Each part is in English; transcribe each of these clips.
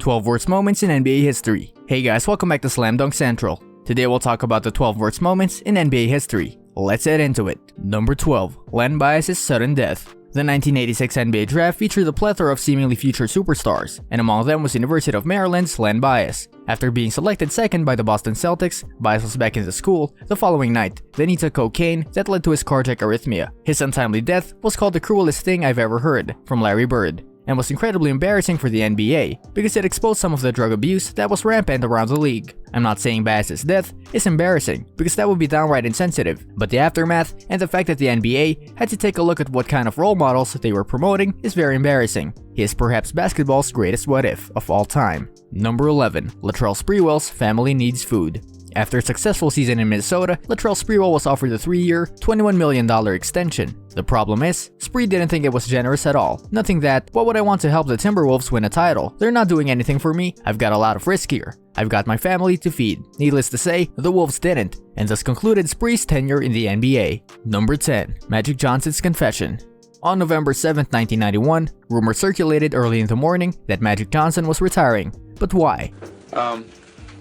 12 worst moments in NBA history. Hey guys, welcome back to Slam Dunk Central. Today we'll talk about the 12 worst moments in NBA history. Let's get into it. Number 12. Len Bias's sudden death. The 1986 NBA draft featured a plethora of seemingly future superstars, and among them was University of Maryland's Len Bias. After being selected second by the Boston Celtics, Bias was back into school the following night. Then he took cocaine that led to his cardiac arrhythmia. His untimely death was called the cruelest thing I've ever heard from Larry Bird, and was incredibly embarrassing for the NBA because it exposed some of the drug abuse that was rampant around the league. I'm not saying Bias's death is embarrassing because that would be downright insensitive, but the aftermath and the fact that the NBA had to take a look at what kind of role models they were promoting is very embarrassing. He is perhaps basketball's greatest what-if of all time. Number 11. Latrell Sprewell's family needs food. After a successful season in Minnesota, Latrell Sprewell was offered a 3-year, $21 million extension. The problem is, Spree didn't think it was generous at all. Nothing that, what would I want to help the Timberwolves win a title? They're not doing anything for me, I've got a lot of risk here. I've got my family to feed. Needless to say, the Wolves didn't, and thus concluded Spree's tenure in the NBA. Number 10. Magic Johnson's confession. On November 7, 1991, rumors circulated early in the morning that Magic Johnson was retiring. But why?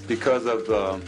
Because of the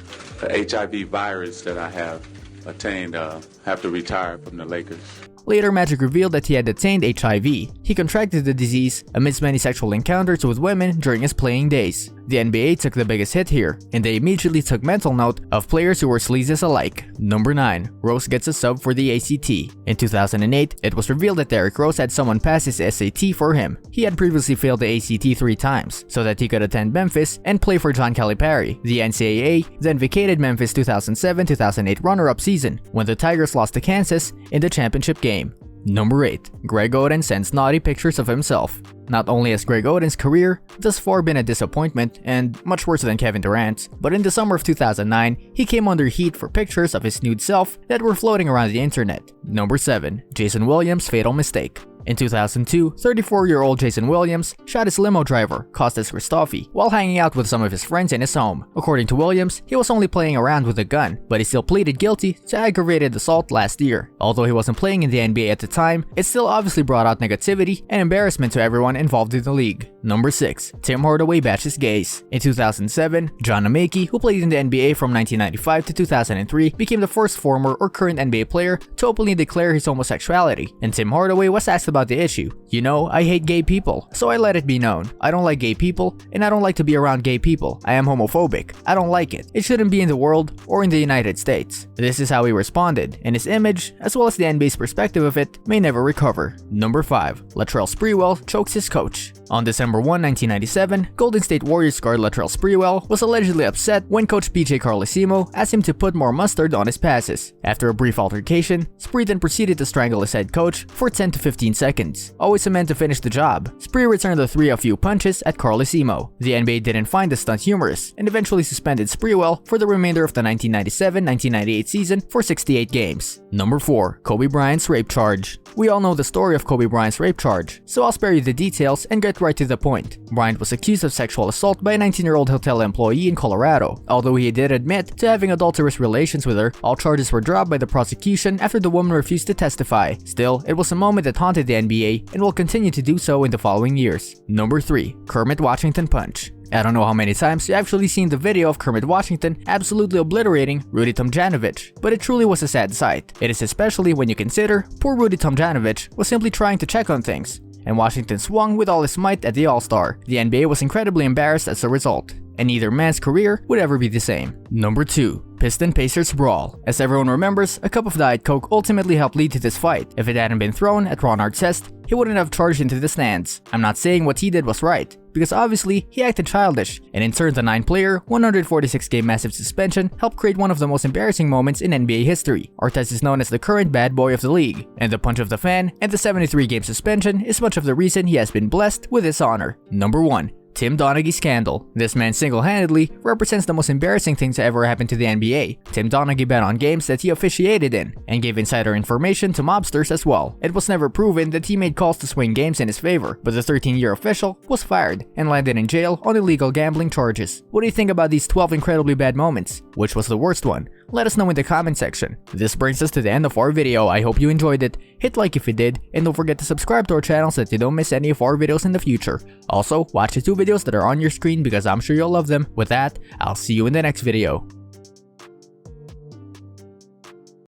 HIV virus that I have attained, have to retire from the Lakers. Later, Magic revealed that he had attained HIV. He contracted the disease amidst many sexual encounters with women during his playing days. The NBA took the biggest hit here, and they immediately took mental note of players who were sleazes alike. Number 9. Rose gets a sub for the ACT. In 2008, it was revealed that Derrick Rose had someone pass his SAT for him. He had previously failed the ACT 3 times, so that he could attend Memphis and play for John Calipari. The NCAA then vacated Memphis' 2007-2008 runner-up season, when the Tigers lost to Kansas in the championship game. Number 8. Greg Oden sends naughty pictures of himself. Not only has Greg Oden's career thus far been a disappointment and much worse than Kevin Durant's, but in the summer of 2009, he came under heat for pictures of his nude self that were floating around the internet. Number 7. Jason Williams' fatal mistake. In 2002, 34-year-old Jason Williams shot his limo driver, Kostas Christofi, while hanging out with some of his friends in his home. According to Williams, he was only playing around with a gun, but he still pleaded guilty to aggravated assault last year. Although he wasn't playing in the NBA at the time, it still obviously brought out negativity and embarrassment to everyone involved in the league. Number 6. Tim Hardaway bashes gays. In 2007, John Amaeke, who played in the NBA from 1995 to 2003, became the first former or current NBA player to openly declare his homosexuality, and Tim Hardaway was asked about the issue. You know, I hate gay people, so I let it be known. I don't like gay people, and I don't like to be around gay people. I am homophobic. I don't like it. It shouldn't be in the world or in the United States. This is how he responded, and his image, as well as the NBA's perspective of it, may never recover. Number 5. Latrell Sprewell chokes his coach. On December 1, 1997, Golden State Warriors guard Latrell Sprewell was allegedly upset when coach PJ Carlesimo asked him to put more mustard on his passes. After a brief altercation, Spree then proceeded to strangle his head coach for 10 to 15 seconds. Always a man to finish the job, Spree returned the 3 a few punches at Carlesimo. The NBA didn't find the stunt humorous and eventually suspended Sprewell for the remainder of the 1997-1998 season for 68 games. Number 4. Kobe Bryant's rape charge. We all know the story of Kobe Bryant's rape charge, so I'll spare you the details and get right to the point. Bryant was accused of sexual assault by a 19-year-old hotel employee in Colorado. Although he did admit to having adulterous relations with her, all charges were dropped by the prosecution after the woman refused to testify. Still, it was a moment that haunted the NBA and will continue to do so in the following years. Number 3. Kermit Washington punch. I don't know how many times you've actually seen the video of Kermit Washington absolutely obliterating Rudy Tomjanovich, but it truly was a sad sight. It is especially when you consider poor Rudy Tomjanovich was simply trying to check on things, and Washington swung with all his might at the All-Star. The NBA was incredibly embarrassed as a result, and neither man's career would ever be the same. Number 2. Piston-Pacers brawl. As everyone remembers, a cup of Diet Coke ultimately helped lead to this fight. If it hadn't been thrown at Ron Artest, he wouldn't have charged into the stands. I'm not saying what he did was right, because obviously he acted childish, and in turn the 9-player, 146-game massive suspension helped create one of the most embarrassing moments in NBA history. Artest is known as the current bad boy of the league, and the punch of the fan and the 73-game suspension is much of the reason he has been blessed with this honor. Number 1. Tim Donaghy scandal. This man single-handedly represents the most embarrassing thing to ever happen to the NBA. Tim Donaghy bet on games that he officiated in, and gave insider information to mobsters as well. It was never proven that he made calls to swing games in his favor, but the 13-year official was fired and landed in jail on illegal gambling charges. What do you think about these 12 incredibly bad moments? Which was the worst one? Let us know in the comment section. This brings us to the end of our video. I hope you enjoyed it. Hit like if you did, and don't forget to subscribe to our channel so that you don't miss any of our videos in the future. Also, watch the 2 videos videos that are on your screen because I'm sure you'll love them. With that, I'll see you in the next video.